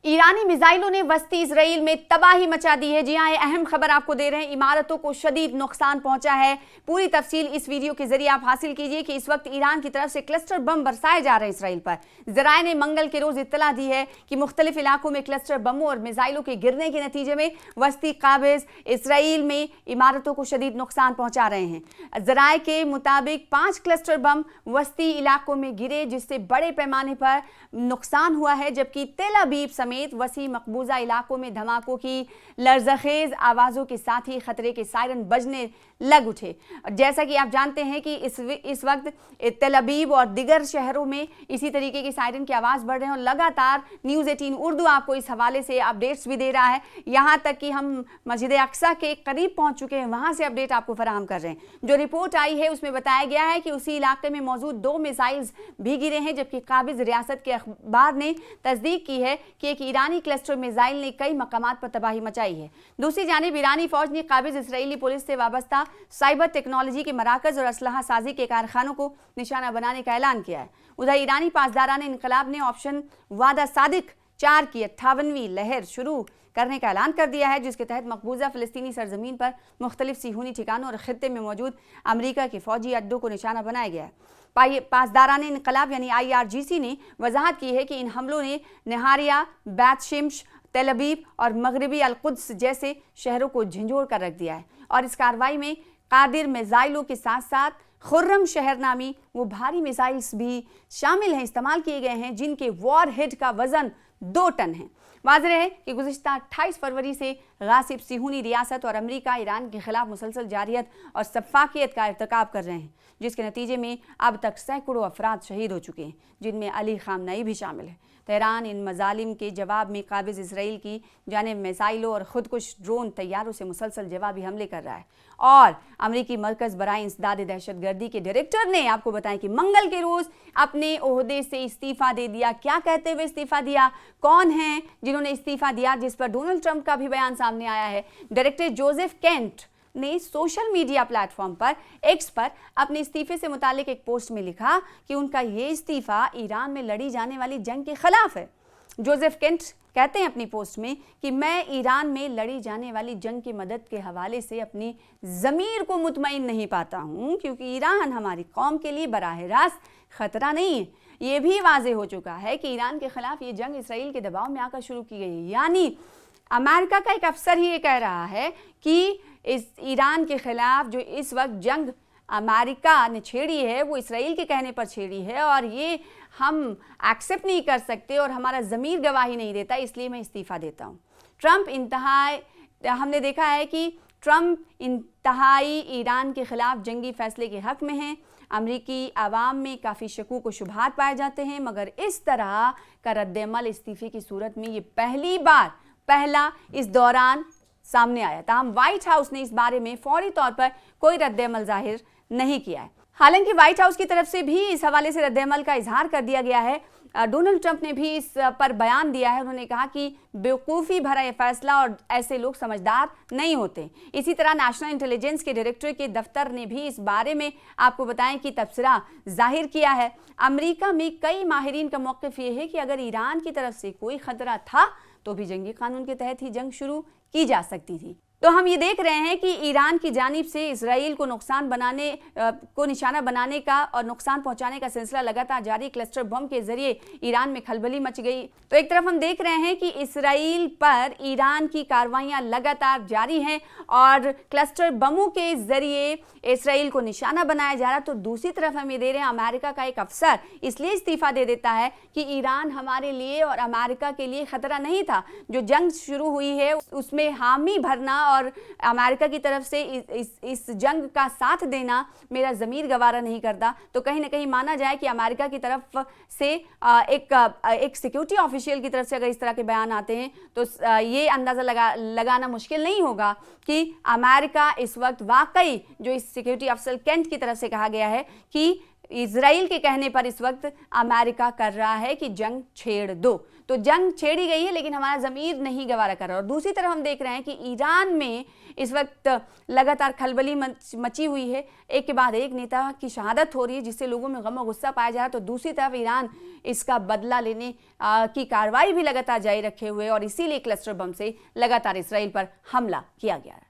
ईरानी मिसाइलों ने वस्ती इजराइल में तबाही मचा दी है। जी हां, ये अहम खबर आपको दे रहे हैं। इमारतों को शदीद नुकसान पहुंचा है। पूरी तफसील इस वीडियो के जरिए आप हासिल कीजिए कि इस वक्त ईरान की तरफ से क्लस्टर बम बरसाए जा रहे हैं इसराइल पर। जराए ने मंगल के रोज इत्तला दी है कि मुख्तलिफ इलाकों में क्लस्टर बमों और मिसाइलों के गिरने के नतीजे में वस्ती काबिज इसराइल में इमारतों को शदीद नुकसान पहुंचा रहे हैं। जराए के मुताबिक 5 क्लस्टर बम वस्ती इलाकों में गिरे, जिससे बड़े पैमाने पर नुकसान हुआ है, जबकि तेल अवीव समेत वसी मकबूजा इलाकों में धमाकों की लर्ज़खेज़ आवाज़ों के साथ ही खतरे के सायरन बजने लग उठे। जैसा कि आप जानते हैं कि इस वक्त तेल अवीव और दिगर शहरों में इसी तरीके की सायरन की आवाज़ बढ़ रहे हैं और लगातार न्यूज़ 18 उर्दू आपको इस हवाले से अपडेट्स भी दे रहा है। यहाँ तक कि हम मस्जिद अक्सा के करीब पहुँच चुके हैं, वहाँ से अपडेट आपको फराहम कर रहे हैं। जो रिपोर्ट आई है उसमें बताया गया है कि उसी इलाके में मौजूद 2 मिसाइल्स भी गिरे हैं, जबकि काबिज रियासत के अखबार ने तस्दीक की है कि एक ईरानी क्लस्टर मिसाइल ने कई मकामात पर तबाही मचाई है। दूसरी जानिब ईरानी फौज ने काबिज इसराइली पुलिस से वाबस्ता साइबर टेक्नोलॉजी के मराकज और असलहा साजी के कारखानों को निशाना बनाने का ऐलान किया है। उधर ईरानी पासदारान इनकलाब ने ऑप्शन वादा सादिक 4 की 58वीं लहर शुरू करने का ऐलान कर दिया है, जिसके तहत मकबूजा फ़लस्तीनी सरजमीन पर मुख्तलिफ सिहूनी ठिकानों और खित्ते में मौजूद अमरीका के फौजी अड्डों को निशाना बनाया गया है। पासदारान इनकलाब यानी IRGC ने वजाहत की है कि इन हमलों ने नहारिया, बैत शिम्श, तेल अवीव और मगरबी अल-कुद्स जैसे शहरों को झंझोड़ कर रख दिया है और इस कार्रवाई में कादिर मिसाइलों के साथ साथ खुर्रम शहर नामी वो भारी मिसाइल्स भी शामिल हैं, इस्तेमाल किए गए हैं, जिनके वॉर हेड का वजन 2 टन है। वाज़ेह है कि गुज़िश्ता 28 फरवरी से गासिब सिहूनी रियासत और अमेरिका ईरान के खिलाफ मुसलसल जारियत और सफ़ाकियत का इर्तिकाब कर रहे हैं, जिसके नतीजे में अब तक सैकड़ों अफराद शहीद हो चुके हैं, जिनमें अली ख़ामनेई भी शामिल है। तेहरान इन मजालिम के जवाब में काबिज इसराइल की जानिब मिसाइलों और खुदकुश ड्रोन तैयारों से मुसलसल जवाबी हमले कर रहा है और अमरीकी मरकज़ बराए इंसदाद दहशतगर्दी के डायरेक्टर ने आपको बताया कि मंगल के रोज़ अपने ओहदे से इस्तीफ़ा दे दिया। क्या कहते हुए इस्तीफ़ा दिया, कौन हैं जिन्होंने इस्तीफ़ा दिया, जिस पर डोनाल्ड ट्रंप का भी बयान सामने आया है। डायरेक्टर जोसेफ केंट ने सोशल मीडिया प्लेटफॉर्म पर एक्स पर अपने इस्तीफे से मुतालिक एक पोस्ट में लिखा कि उनका ये इस्तीफा ईरान में लड़ी जाने वाली जंग के खिलाफ है। जोसेफ केंट कहते हैं अपनी पोस्ट में कि मैं ईरान में लड़ी जाने वाली जंग की मदद के हवाले से अपनी ज़मीर को मुतमईन नहीं पाता हूँ, क्योंकि ईरान हमारी कौम के लिए बराह रास्त खतरा नहीं है। ये भी वाज़ेह हो चुका है कि ईरान के खिलाफ ये जंग इसराइल के दबाव में आकर शुरू की गई है। यानी अमेरिका का एक अफसर ही ये कह रहा है कि इस ईरान के खिलाफ जो इस वक्त जंग अमेरिका ने छेड़ी है वो इसराइल के कहने पर छेड़ी है और ये हम एक्सेप्ट नहीं कर सकते और हमारा ज़मीर गवाही नहीं देता, इसलिए मैं इस्तीफ़ा देता हूँ। हमने देखा है कि ट्रंप इंतहाई ईरान के खिलाफ जंगी फैसले के हक़ में हैं। अमरीकी आवाम में काफ़ी शकूक व शुबहात पाए जाते हैं, मगर इस तरह का रद्द-ए-अमल इस्तीफ़े की सूरत में ये पहला इस दौरान सामने आया। ताहम व्हाइट हाउस ने इस बारे में फौरी तौर पर कोई रद्द-ए-अमल जाहिर नहीं किया है। हालांकि व्हाइट हाउस की तरफ से भी इस हवाले से रद्द-ए-अमल का इजहार कर दिया गया है। डोनाल्ड ट्रंप ने भी इस पर बयान दिया है। उन्होंने कहा कि बेवकूफ़ी भरा यह फैसला और ऐसे लोग समझदार नहीं होते। इसी तरह नेशनल इंटेलिजेंस के डायरेक्टर के दफ्तर ने भी इस बारे में आपको बताएं कि तबसरा जाहिर किया है। अमेरिका में कई माहिरीन का मौक़िफ़ ये है कि अगर ईरान की तरफ से कोई ख़तरा था तो भी जंगी कानून के तहत ही जंग शुरू की जा सकती थी। तो हम ये देख रहे हैं कि ईरान की जानिब से इसराइल को निशाना बनाने का और नुकसान पहुंचाने का सिलसिला लगातार जारी। क्लस्टर बम के जरिए ईरान में खलबली मच गई। तो एक तरफ हम देख रहे हैं कि इसराइल पर ईरान की कार्रवाइयां लगातार जारी हैं और क्लस्टर बमों के जरिए इसराइल को निशाना बनाया जा रहा, तो दूसरी तरफ हम ये दे रहे हैं अमेरिका का एक अफसर इसलिए इस्तीफ़ा दे देता है कि ईरान हमारे लिए और अमेरिका के लिए ख़तरा नहीं था। जो जंग शुरू हुई है उसमें हामी भरना और अमेरिका की तरफ से इस जंग का साथ देना मेरा ज़मीर गवारा नहीं करता। तो कहीं ना कहीं माना जाए कि अमेरिका की तरफ से एक सिक्योरिटी ऑफिशियल की तरफ से अगर इस तरह के बयान आते हैं तो ये अंदाज़ा लगाना मुश्किल नहीं होगा कि अमेरिका इस वक्त वाकई, जो इस सिक्योरिटी अफसर केंट की तरफ से कहा गया है कि इजराइल के कहने पर इस वक्त अमेरिका कर रहा है कि जंग छेड़ दो। तो जंग छेड़ी गई है लेकिन हमारा ज़मीर नहीं गवारा कर रहा। और दूसरी तरफ हम देख रहे हैं कि ईरान में इस वक्त लगातार खलबली मची हुई है, एक के बाद एक नेता की शहादत हो रही है जिससे लोगों में गम और गुस्सा पाया जा रहा है। तो दूसरी तरफ ईरान इसका बदला लेने की कार्रवाई भी लगातार जारी रखे हुए और इसीलिए क्लस्टर बम से लगातार इसराइल पर हमला किया गया है।